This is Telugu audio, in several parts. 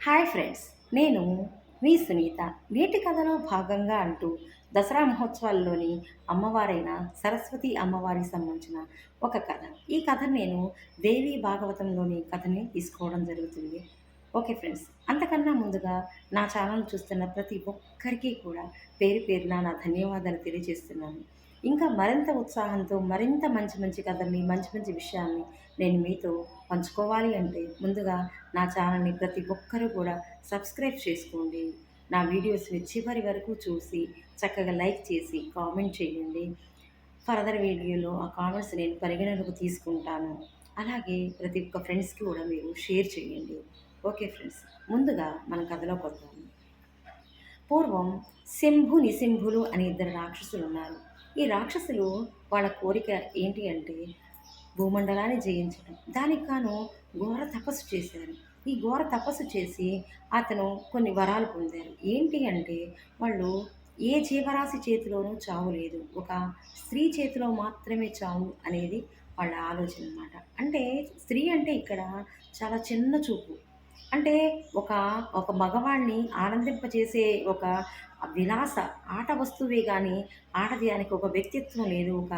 హాయ్ ఫ్రెండ్స్, నేను మీ సునీత. నేటి కథలో భాగంగా అంటూ దసరా మహోత్సవాల్లోని అమ్మవారైన సరస్వతి అమ్మవారికి సంబంధించిన ఒక కథ. ఈ కథ నేను దేవి భాగవతంలోని కథని తీసుకోవడం జరుగుతుంది. ఓకే ఫ్రెండ్స్, అంతకన్నా ముందుగా నా ఛానల్ చూస్తున్న ప్రతి ఒక్కరికి కూడా పేరు పేరున నా ధన్యవాదాలు తెలియజేస్తున్నాను. ఇంకా మరింత ఉత్సాహంతో మరింత మంచి మంచి కథల్ని, మంచి మంచి విషయాల్ని నేను మీతో పంచుకోవాలి అంటే ముందుగా నా ఛానల్ని ప్రతి ఒక్కరూ కూడా సబ్స్క్రైబ్ చేసుకోండి. నా వీడియోస్ని చివరి వరకు చూసి చక్కగా లైక్ చేసి కామెంట్ చేయండి. ఫర్దర్ వీడియోలో ఆ కామెంట్స్ నేను పరిగణనకు తీసుకుంటాను. అలాగే ప్రతి ఒక్క ఫ్రెండ్స్కి కూడా మీరు షేర్ చేయండి. ఓకే ఫ్రెండ్స్, ముందుగా మన కథలోకి వద్దాము. పూర్వం శంభు నిశంభులు అనే ఇద్దరు రాక్షసులు ఉన్నారు. ఈ రాక్షసులు వాళ్ళ కోరిక ఏంటి అంటే భూమండలాన్ని జయించడం. దానికి గాను ఘోర తపస్సు చేశారు. ఈ ఘోర తపస్సు చేసి అతను కొన్ని వరాలు పొందారు. ఏంటి అంటే వాళ్ళు ఏ జీవరాశి చేతిలోనూ చావు లేదు, ఒక స్త్రీ చేతిలో మాత్రమే చావు అనేది వాళ్ళ ఆలోచన అన్నమాట. అంటే స్త్రీ అంటే ఇక్కడ చాలా చిన్న చూపు. అంటే ఒక ఒక మగవాడిని ఆనందింపచేసే ఒక విలాస ఆట వస్తువే కానీ ఆటది ఆయనకి ఒక వ్యక్తిత్వం లేదు, ఒక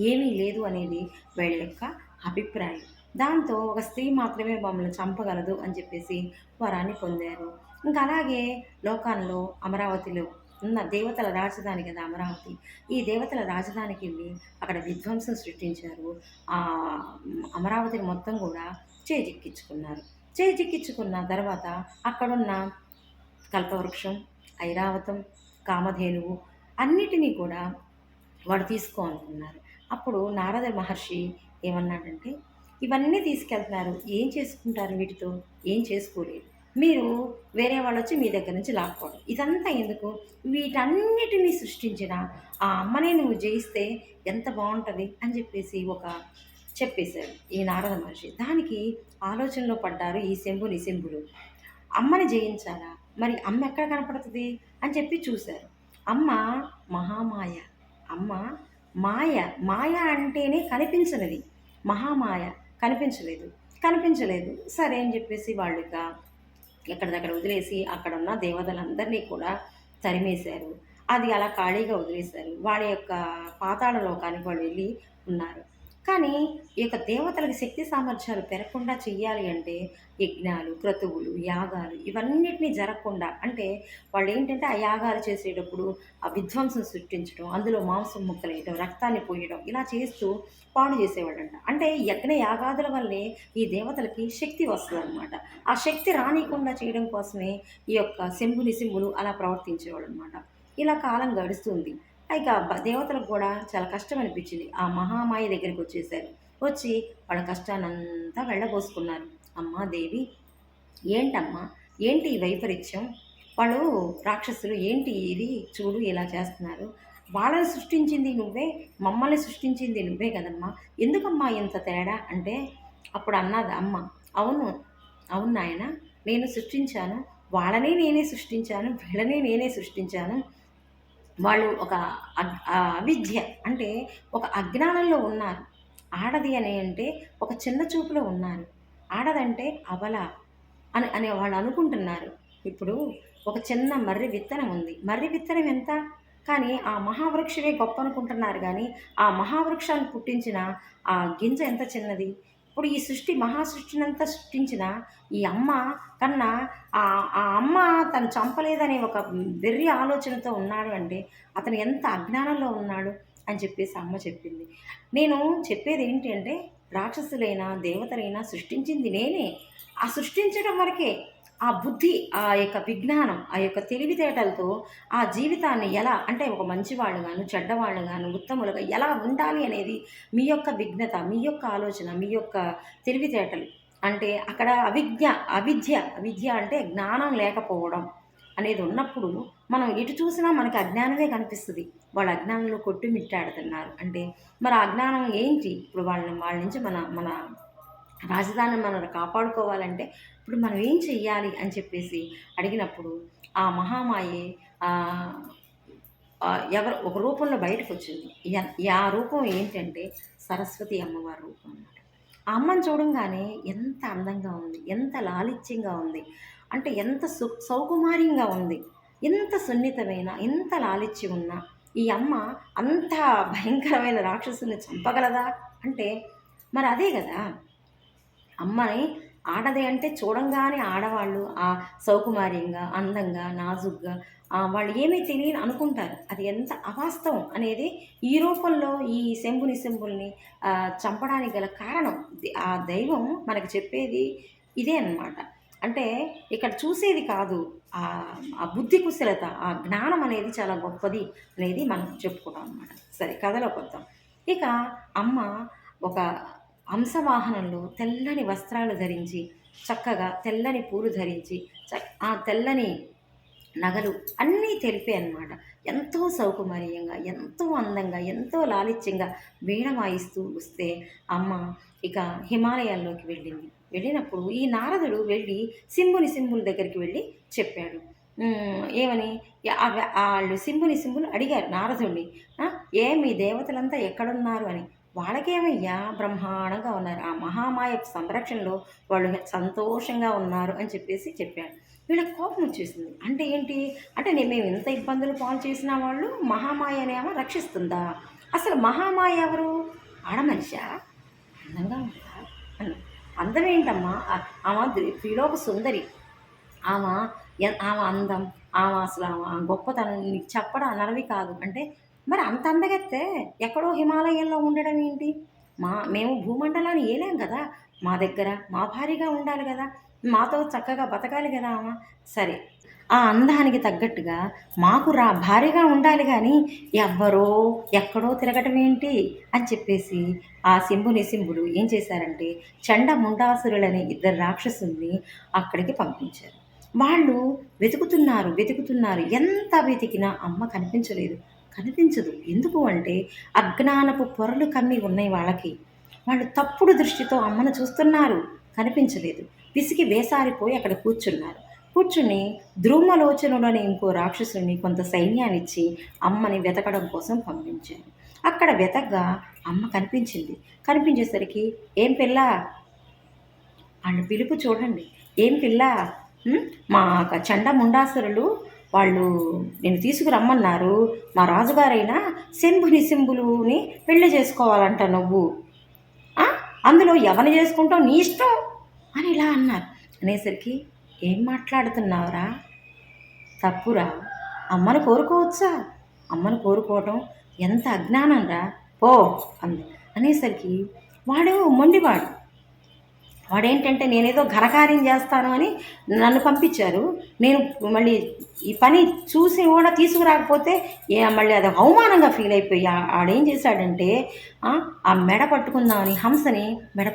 ఏమీ లేదు అనేది వీళ్ళ యొక్క అభిప్రాయం. దాంతో ఒక స్త్రీ మాత్రమే మమ్మల్ని చంపగలదు అని చెప్పేసి వరాన్ని పొందారు. ఇంకా అలాగే లోకాల్లో అమరావతిలో ఉన్న దేవతల రాజధాని కదా అమరావతి. ఈ దేవతల రాజధానికి వెళ్ళి అక్కడ విధ్వంసం సృష్టించారు. ఆ అమరావతిని మొత్తం కూడా చేజిక్కించుకున్నారు. చేజిక్కించుకున్న తర్వాత అక్కడున్న కల్పవృక్షం, ఐరావతం, కామధేనువు అన్నిటినీ కూడా వాడు తీసుకో అనుకున్నారు. అప్పుడు నారద మహర్షి ఏమన్నాడంటే, ఇవన్నీ తీసుకెళ్తున్నారు, ఏం చేసుకుంటారు వీటితో? ఏం చేసుకోలేరు. మీరు వేరే వాళ్ళు వచ్చి మీ దగ్గర నుంచి లాక్కోవడం ఇదంతా ఎందుకు? వీటన్నిటినీ సృష్టించిన ఆ అమ్మనే నువ్వు జయిస్తే ఎంత బాగుంటుంది అని చెప్పేసి చెప్పేశాడు ఈ నారద మహర్షి. దానికి ఆలోచనలో పడ్డారు ఈ శంభు నిశంభులు. అమ్మని జయించాలా, మరి అమ్మ ఎక్కడ కనపడుతుంది అని చెప్పి చూశారు. అమ్మ మహామాయ. అమ్మ మాయ. మాయ అంటేనే కనిపించనిది. మహామాయ కనిపించలేదు. కనిపించలేదు సరే అని చెప్పేసి వాళ్ళు ఇక ఎక్కడి దగ్గర వదిలేసి అక్కడ ఉన్న దేవతలందరినీ కూడా తరిమేశారు. అది అలా ఖాళీగా వదిలేశారు. వాళ్ళ యొక్క పాతాళ లోకానికి వాళ్ళు వెళ్ళి ఉన్నారు. కానీ ఈ యొక్క దేవతలకు శక్తి సామర్థ్యాలు పెరగకుండా చెయ్యాలి అంటే యజ్ఞాలు, క్రతువులు, యాగాలు ఇవన్నిటినీ జరగకుండా, అంటే వాళ్ళు ఏంటంటే ఆ యాగాలు చేసేటప్పుడు ఆ విధ్వంసం సృష్టించడం, అందులో మాంసం ముక్కలేయడం, రక్తాన్ని పోయడం ఇలా చేస్తూ పాడు చేసేవాళ్ళంట. అంటే యజ్ఞ యాగాదుల వల్లే ఈ దేవతలకి శక్తి వస్తుందన్నమాట. ఆ శక్తి రానియకుండా చేయడం కోసమే ఈ యొక్క శంభు నిశంభులు అలా ప్రవర్తించేవాళ్ళు అనమాట. ఇలా కాలం గడుస్తుంది. ఇక దేవతలకు కూడా చాలా కష్టం అనిపించింది. ఆ మహామాయ దగ్గరికి వచ్చేసారు. వచ్చి వాళ్ళ కష్టాన్నంతా వెళ్ళబోసుకున్నారు. అమ్మా దేవి, ఏంటమ్మా, ఏంటి ఈ వైపరీత్యం? వాళ్ళు రాక్షసులు ఏంటి ఇది చూడు ఇలా చేస్తున్నారు. వాళ్ళని సృష్టించింది నువ్వే, మమ్మల్ని సృష్టించింది నువ్వే కదమ్మా, ఎందుకమ్మా ఇంత తేడా అంటే అప్పుడు అన్నది అమ్మ, అవును అవును నాయన, నేను సృష్టించాను, వాళ్ళని నేనే సృష్టించాను, వీళ్ళని నేనే సృష్టించాను. వాళ్ళు ఒక అవిద్య అంటే ఒక అజ్ఞానంలో ఉన్నారు. ఆడది అని అంటే ఒక చిన్న చూపులో ఉన్నారు. ఆడదంటే అబల అనే వాళ్ళు అనుకుంటున్నారు. ఇప్పుడు ఒక చిన్న మర్రి విత్తనం ఉంది. మర్రి విత్తనం ఎంత? కానీ ఆ మహావృక్షమే గొప్ప అనుకుంటున్నారు కానీ ఆ మహావృక్షాన్ని పుట్టించిన ఆ గింజ ఎంత చిన్నది. ఇప్పుడు ఈ సృష్టి మహాసృష్టినంతా సృష్టించిన ఈ అమ్మ కన్నా ఆ ఆ అమ్మ తను చంపలేదనే ఒక వెర్రి ఆలోచనతో ఉన్నాడు అంటే అతను ఎంత అజ్ఞానంలో ఉన్నాడు అని చెప్పేసి అమ్మ చెప్పింది. నేను చెప్పేది ఏంటి అంటే రాక్షసులైనా దేవతలైనా సృష్టించింది నేనే. ఆ సృష్టించడం వరకే. ఆ బుద్ధి, ఆ యొక్క విజ్ఞానం, ఆ యొక్క తెలివితేటలతో ఆ జీవితాన్ని ఎలా అంటే ఒక మంచివాళ్ళు గాను, చెడ్డవాళ్ళు గాను, ఉత్తములుగా ఎలా ఉండాలి అనేది మీ యొక్క విఘ్నత, మీ యొక్క ఆలోచన, మీ యొక్క తెలివితేటలు. అంటే అక్కడ అవిద్య అంటే జ్ఞానం లేకపోవడం అనేది ఉన్నప్పుడు మనం ఎటు చూసినా మనకి అజ్ఞానమే కనిపిస్తుంది. వాళ్ళు అజ్ఞానంలో కొట్టుమిట్టాడుతున్నారు అంటే మరి ఆ అజ్ఞానం ఏంటి? ఇప్పుడు వాళ్ళ నుంచి మన మన రాజధానిని మనం కాపాడుకోవాలంటే ఇప్పుడు మనం ఏం చెయ్యాలి అని చెప్పేసి అడిగినప్పుడు ఆ మహామాయే ఎవరు ఒక రూపంలో బయటకు వచ్చింది. ఆ రూపం ఏంటంటే సరస్వతి అమ్మవారి రూపం అన్నమాట. ఆ అమ్మని చూడంగానే ఎంత అందంగా ఉంది, ఎంత లాలిత్యంగా ఉంది. అంటే ఎంత సౌకుమార్యంగా ఉంది. ఎంత సున్నితమైన, ఎంత లాలిత్యం ఉన్న ఈ అమ్మ అంత భయంకరమైన రాక్షసుని చంపగలదా? అంటే మరి అదే గదా! అమ్మని ఆడది అంటే చూడంగానే ఆడవాళ్ళు సౌకుమార్యంగా, అందంగా, నాజూగ్గా వాళ్ళు ఏమీ తెలియని అనుకుంటారు. అది ఎంత అవాస్తవం అనేది ఈ రూపంలో ఈ శంభుని, శంభుల్ని చంపడానికి గల కారణం ఆ దైవం మనకు చెప్పేది ఇదే అన్నమాట. అంటే ఇక్కడ చూసేది కాదు. ఆ బుద్ధి కుశలత, ఆ జ్ఞానం అనేది చాలా గొప్పది అనేది మనం చెప్పుకుంటాం అన్నమాట. సరే కథలోకొద్దాం. ఇక అమ్మ ఒక హంసవాహనంలో తెల్లని వస్త్రాలు ధరించి, చక్కగా తెల్లని పూలు ధరించి, ఆ తెల్లని నగలు అన్నీ తెలిపే అన్నమాట. ఎంతో సౌకుమార్యంగా, ఎంతో అందంగా, ఎంతో లాలిత్యంగా వీణ వాయిస్తూ వస్తే అమ్మ ఇక హిమాలయాల్లోకి వెళ్ళింది. వెళ్ళినప్పుడు ఈ నారదుడు వెళ్ళి శంభుని దగ్గరికి వెళ్ళి చెప్పాడు. ఏమని ఆళ్ళు శంభుని అడిగారు నారదుడిని. మీ దేవతలంతా ఎక్కడున్నారు అని. వాళ్ళకేమయ్యా బ్రహ్మాండంగా ఉన్నారు. ఆ మహామాయ సంరక్షణలో వాళ్ళు సంతోషంగా ఉన్నారు అని చెప్పాడు. వీళ్ళకి కోపం వచ్చేసింది. అంటే ఏంటి? అంటే మేము ఇంత ఇబ్బందులు పాలు చేసిన వాళ్ళు మహామాయనేమో రక్షిస్తుందా? అసలు మహామాయ ఎవరు? ఆడమనిషా? అందంగా ఉందా? అన్న అందమేంటమ్మా? ఆమె త్రిలోక సుందరి. ఆమె ఆమె అందం, ఆమె గొప్పతనం నీకు చెప్పడం అనర్వి కాదు. అంటే మరి అంత అందగత్తే ఎక్కడో హిమాలయాల్లో ఉండడం ఏంటి? మేము భూమండలాన్ని ఏలాం కదా! మా దగ్గర మా భార్యగా ఉండాలి గదా! మాతో చక్కగా బతకాలి గదా ఆమె. సరే, ఆ అందానికి తగ్గట్టుగా మాకు భార్యగా ఉండాలి గానీ, ఎవ్వరో ఎక్కడో తిరగటం ఏంటి అని చెప్పేసి ఆ శంభుడు ఏం చేశారంటే చండముండాసురులనే ఇద్దరు రాక్షసుల్ని అక్కడికి పంపించారు. వాళ్ళు వెతుకుతున్నారు. ఎంత వెతికినా అమ్మ కనిపించలేదు. కనిపించదు. ఎందుకు అంటే అజ్ఞానపు పొరలు కమ్మి ఉన్నాయి వాళ్ళకి. వాళ్ళు తప్పుడు దృష్టితో అమ్మను చూస్తున్నారు. కనిపించలేదు. విసిగి వేసారిపోయి అక్కడ కూర్చుని ధ్రుమలోచనుడనే ఇంకో రాక్షసుని కొంత సైన్యాన్నిచ్చి అమ్మని వెతకడం కోసం పంపించారు. అక్కడ వెతకగా అమ్మ కనిపించింది. కనిపించేసరికి ఏం పిల్ల? వాళ్ళ పిలుపు చూడండి. ఏం పిల్ల? మా చండముండాసురులు వాళ్ళు నేను తీసుకురమ్మన్నారు. మా రాజుగారైనా శంభుని పెళ్లి చేసుకోవాలంట నువ్వు. అందులో ఎవరిని చేసుకుంటావు నీ ఇష్టం అని ఇలా అన్నారు. అనేసరికి ఏం మాట్లాడుతున్నావురా? తప్పురా. అమ్మను కోరుకోవచ్చా? అమ్మను కోరుకోవటం ఎంత అజ్ఞానం రా, పో అంది. అనేసరికి వాడు మొండివాడు. వాడేంటంటే నేనేదో ఘనకార్యం చేస్తాను అని నన్ను పంపించారు. నేను మళ్ళీ ఈ పని చూసి కూడా తీసుకురాకపోతే మళ్ళీ అది అవమానంగా ఫీల్ అయిపోయి ఆడేం చేశాడంటే ఆ మెడ పట్టుకుందామని హంసని మెడ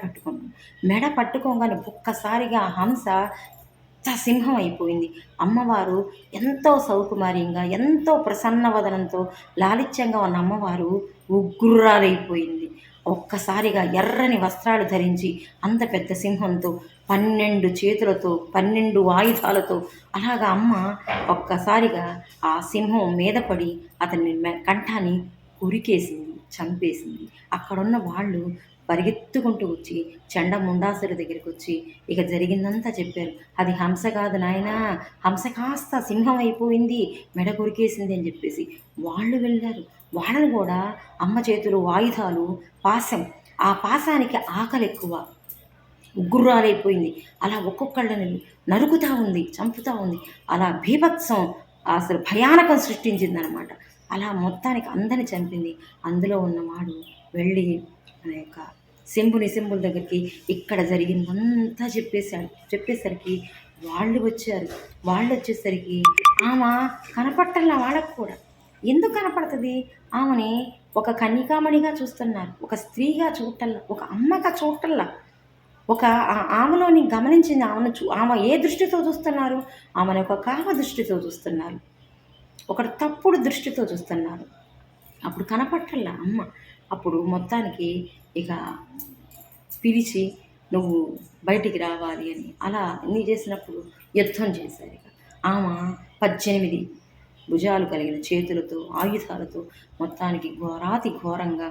పట్టుకోగానే ఒక్కసారిగా హంస సింహం అయిపోయింది. అమ్మవారు ఎంతో సౌకుమార్యంగా, ఎంతో ప్రసన్నవదనంతో లాలిత్యంగా ఉన్న అమ్మవారు ఉగ్రురాలైపోయింది. ఒక్కసారిగా ఎర్రని వస్త్రాలు ధరించి అంత పెద్ద సింహంతో 12 చేతులతో 12 ఆయుధాలతో అలాగా అమ్మ ఒక్కసారిగా ఆ సింహం మీద పడి అతని కంఠాన్ని ఉరికేసింది, చంపేసింది. అక్కడున్న వాళ్ళు పరిగెత్తుకుంటూ వచ్చి చండముండాసుడి దగ్గరికి వచ్చి ఇక జరిగిందంతా చెప్పారు. అది హంస కాదు నాయనా, హంస కాస్త సింహం అయిపోయింది, మెడ కొరికేసింది అని చెప్పేసి వాళ్ళు వెళ్ళారు. వాళ్ళని కూడా అమ్మ చేతులు ఆయుధాలు, పాశం, ఆ పాశానికి ఆకలి ఎక్కువ, ఉగ్గురాలైపోయింది. అలా ఒక్కొక్కళ్ళని నరుకుతూ ఉంది, చంపుతూ ఉంది. అలా బీభత్సం అసలు భయానకం సృష్టించిందనమాట. అలా మొత్తానికి అందరిని చంపింది. అందులో ఉన్నవాడు వెళ్ళి మన యొక్క శంభుల దగ్గరికి ఇక్కడ జరిగిందంతా చెప్పేసరికి వాళ్ళు వచ్చేసరికి ఆమె కనపట్టల్లా వాళ్ళకు కూడా. ఎందుకు కనపడుతుంది? ఆమెని ఒక కన్యకామణిగా చూస్తున్నారు, ఒక స్త్రీగా చూడటల్లా, ఒక అమ్మగా చూడటల్లా. ఆమెలోని గమనించింది. ఆమె ఏ దృష్టితో చూస్తున్నారు? ఆమెను ఒక కామ దృష్టితో చూస్తున్నారు, ఒక తప్పుడు దృష్టితో చూస్తున్నారు. అప్పుడు కనపట్టల్లా అమ్మ. అప్పుడు మొత్తానికి ఇక పిలిచి నువ్వు బయటికి రావాలి అని అలా అన్నీ చేసినప్పుడు యుద్ధం చేశారు. ఇక ఆమె 18 భుజాలు కలిగిన చేతులతో, ఆయుధాలతో మొత్తానికి ఘోరంగా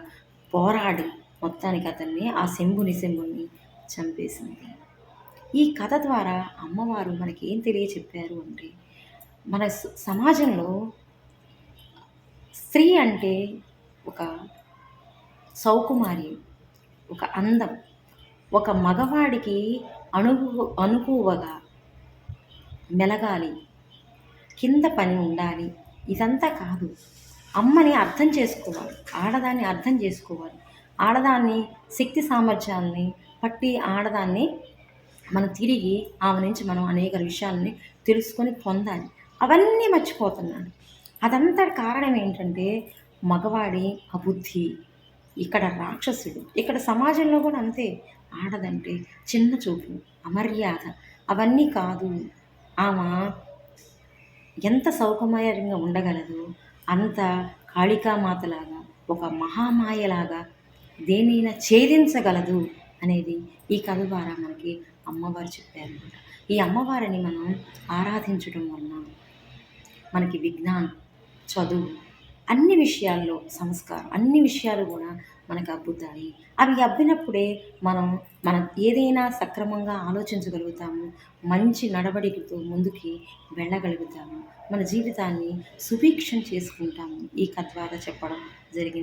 పోరాడి మొత్తానికి అతన్ని ఆ శంభుని చంపేసింది. ఈ కథ ద్వారా అమ్మవారు మనకి ఏం తెలియచెప్పారు అంటే, మన సమాజంలో స్త్రీ అంటే ఒక సౌకుమార్యం, ఒక అందం, ఒక మగవాడికి అనుకువగా మెలగాలి, కింద పని ఉండాలి. ఇదంతా కాదు. అమ్మని అర్థం చేసుకోవాలి. ఆడదాన్ని అర్థం చేసుకోవాలి. ఆడదాన్ని శక్తి సామర్థ్యాల్ని పట్టి ఆడదాన్ని మనం తిరిగి ఆమె నుంచి మనం అనేక విషయాలని తెలుసుకొని పొందాలి. అవన్నీ మర్చిపోతున్నాడు. అదంతా కారణం ఏంటంటే మగవాడి అబుద్ధి. ఇక్కడ రాక్షసుడు. ఇక్కడ సమాజంలో కూడా అంతే. ఆడదంటే చిన్న చూపు, అమర్యాద అవన్నీ కాదు. ఆమె ఎంత సౌకుమార్యంగా ఉండగలదో అంత కాళికామాతలాగా, ఒక మహామాయలాగా దేనైనా ఛేదించగలదు అనేది ఈ కథ ద్వారా మనకి అమ్మవారు చెప్పారనమాట. ఈ అమ్మవారిని మనం ఆరాధించడం వలన మనకి విజ్ఞానం, చదువు, అన్ని విషయాల్లో సంస్కారం, అన్ని విషయాలు కూడా మనకు అబ్బుతాయి. అవి అబ్బినప్పుడే మనం ఏదైనా సక్రమంగా ఆలోచించగలుగుతాము. మంచి నడవడికతో ముందుకి వెళ్ళగలుగుతాము. మన జీవితాన్ని సుభిక్షం చేసుకుంటాము. ఈ కథ ద్వారా చెప్పడం జరిగింది.